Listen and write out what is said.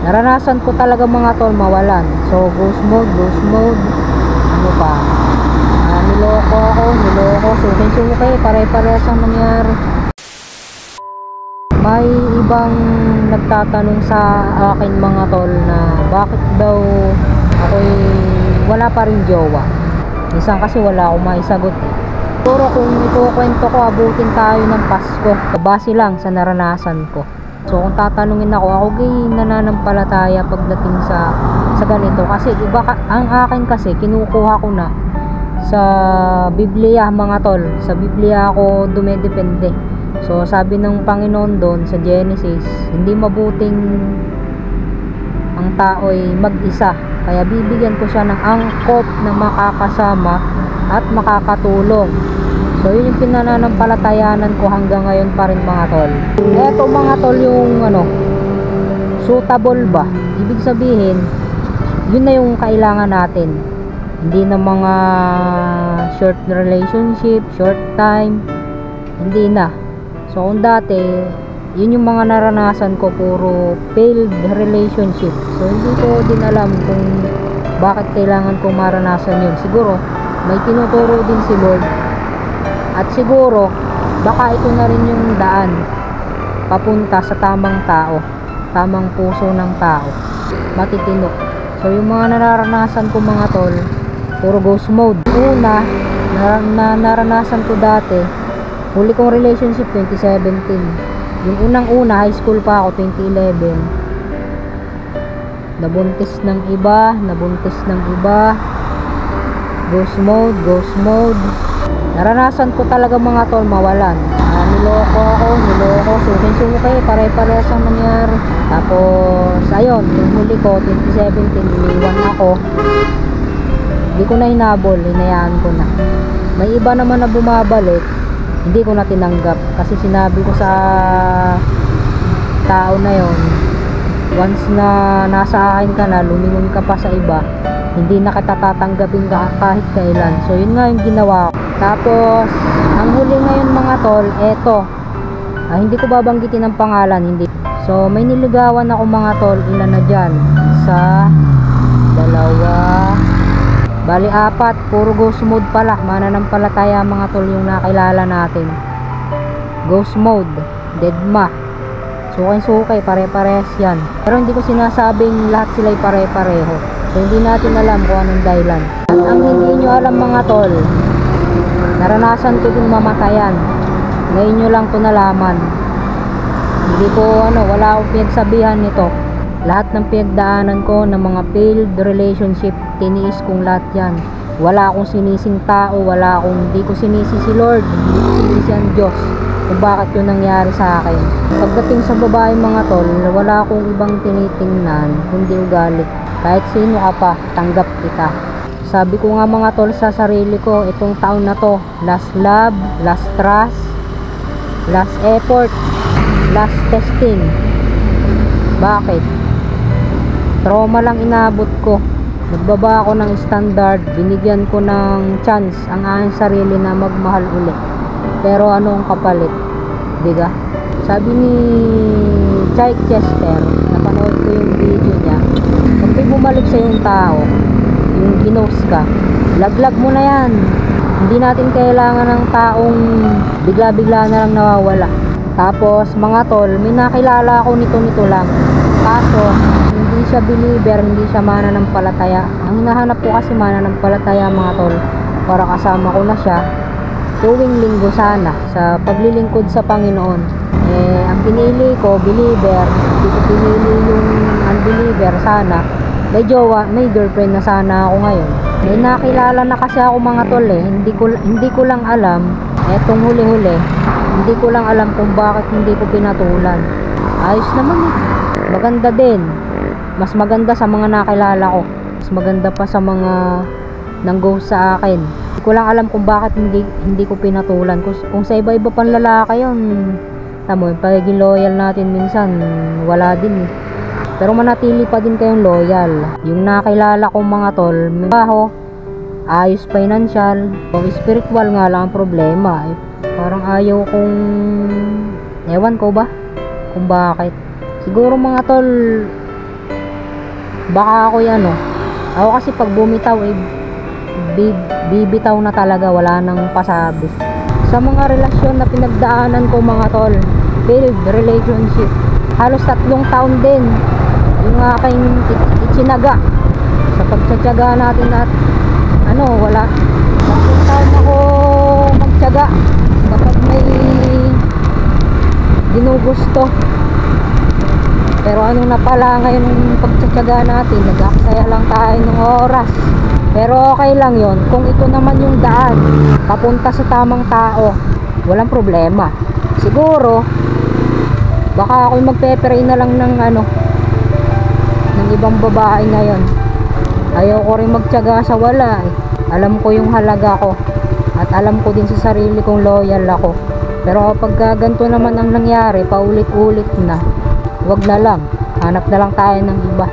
Naranasan ko talaga mga tol mawalan. So ghost mode, ano pa, niloko, suki, pare-parehas ang nangyari. May ibang nagtatanong sa akin mga tol na bakit daw ako'y wala pa rin jowa. Minsan kasi wala akong maisagot. Pero kung ikukwento ko, abutin tayo ng Pasko. Base lang sa naranasan ko. So kung tatanungin ako gay nananampalataya pagdating sa ganito. Kasi iba ang akin kasi kinukuha ko na sa Biblia mga tol. Sa Biblia ako dumedepende. So sabi ng Panginoon doon sa Genesis, hindi mabuting ang tao ay mag-isa. Kaya bibigyan ko siya ng angkop na makakasama at makakatulong. So yun yung pinananampalatayanan ko hanggang ngayon pa rin mga tol. Eto mga tol yung suitable ba? Ibig sabihin, yun na yung kailangan natin. Hindi na mga short relationship, short time, hindi na. So kung dati, yun yung mga naranasan ko, puro failed relationship. So hindi ko din alam kung bakit kailangan ko maranasan yun. Siguro may tinuturo din si Lord, at siguro baka ito na rin yung daan papunta sa tamang tao, tamang puso ng tao, matitino. So yung mga naranasan ko mga tol, puro ghost mode. Una naranasan ko dati, huli kong relationship 2017. Yung unang-una, high school pa ako, 2011. Nabuntis ng iba. Ghost mode. Naranasan ko talaga mga tol mawalan. Niloko, suki, pare-parehas ang nangyari. Tapos, ayun, yung huli ko, 2017, iniwan ako. Hindi ko na hinabol, hinayaan ko na. May iba naman na bumabalik, hindi ko na tinanggap kasi sinabi ko sa tao na yon, once na nasa akin ka na, lumingon ka pa sa iba, hindi na kita tatanggapin kahit kailan. So yun nga yung ginawa ko. Tapos ang huli ngayon mga tol, eto, hindi ko babanggitin ang pangalan, hindi. So may niligawan ako mga tol, ilan na dyan? Isa, dalawa, bali apat, puro ghost mode pala. Mananampalataya mga tol yung nakilala natin. Ghost mode, deadma, sukay, pare-parehas yan. Pero hindi ko sinasabing lahat sila'y pare-pareho. So hindi natin alam kung anong dahilan. At ang hindi nyo alam mga tol, naranasan ko din mamatayan. Ngayon nyo lang ko nalaman. Hindi ko wala akong pinagsabihan nito. Lahat ng pinagdaanan ko ng mga failed relationship, tiniis kong lahat yan. Wala akong sinising tao, hindi ko sinisi si Lord, hindi ko sinisi ang Diyos kung bakit yun nangyari sa akin. Pagdating sa babae mga tol, wala akong ibang tinitingnan kundi ugali. Kahit sino ka pa, tanggap kita. Sabi ko nga mga tol sa sarili ko, itong taon na to, last love, last trust, last effort, last testing. Bakit? Trauma lang inabot ko. Nagbaba ako ng standard, binigyan ko ng chance ang aking sarili na magmahal ulit. Pero ano ang kapalit? Diga? Sabi ni Chike Chester, napanood ko yung video niya, pag may bumalik sa yung tao, yung ginost ka, laglag mo na yan. Hindi natin kailangan ng taong bigla-bigla na lang nawawala. Tapos mga tol, may nakilala ako nito lang. Kaso hindi siya believer, hindi siya mananampalataya. Ang hinahanap ko kasi mananampalataya mga tol, para kasama ko na siya tuwing linggo sana sa paglilingkod sa Panginoon. Ang pinili ko believer, hindi ko pinili yung unbeliever. Sana may jowa, may girlfriend na sana ako ngayon. May nakilala na kasi ako mga tol hindi ko lang alam, etong huli-huli, hindi ko lang alam kung bakit hindi ko pinatulan. Ayos naman maganda din. Mas maganda sa mga nakilala ko, mas maganda pa sa mga nang-ghost sa akin. Hindi ko lang alam kung bakit hindi ko pinatulan. Kung sa iba-iba pang lalaki yun, tamo yung pagiging loyal natin minsan wala din pero manatili pa din kayong loyal. Yung nakilala kong mga tol, may baho, ayos financial, o spiritual nga lang ang problema. Parang ayaw kong, ewan ko ba kung bakit. Siguro mga tol, baka ako yan, ako kasi pag bumitaw bibitaw na talaga, wala nang pasabi. Sa mga relasyon na pinagdaanan ko mga tol, failed relationship, halos 3 taon din yung aking itinaga sa pagtsatsaga natin at wala. 3 taon ako magtsaga kapag may ginugusto. Pero ano na pala ngayon yung pagtsatsaga natin, nag-aksaya lang tayo ng oras. Pero okay lang yon kung ito naman yung daan papunta sa tamang tao, walang problema. Siguro baka ako'y magpe-pray na lang ng ng ibang babae ngayon. Ayaw ko rin magtyaga sa wala Alam ko yung halaga ko at alam ko din sa sarili kong loyal ako. Pero pag ganito naman ang nangyari, paulit-ulit na, wag na lang, hanap na lang tayo ng iba.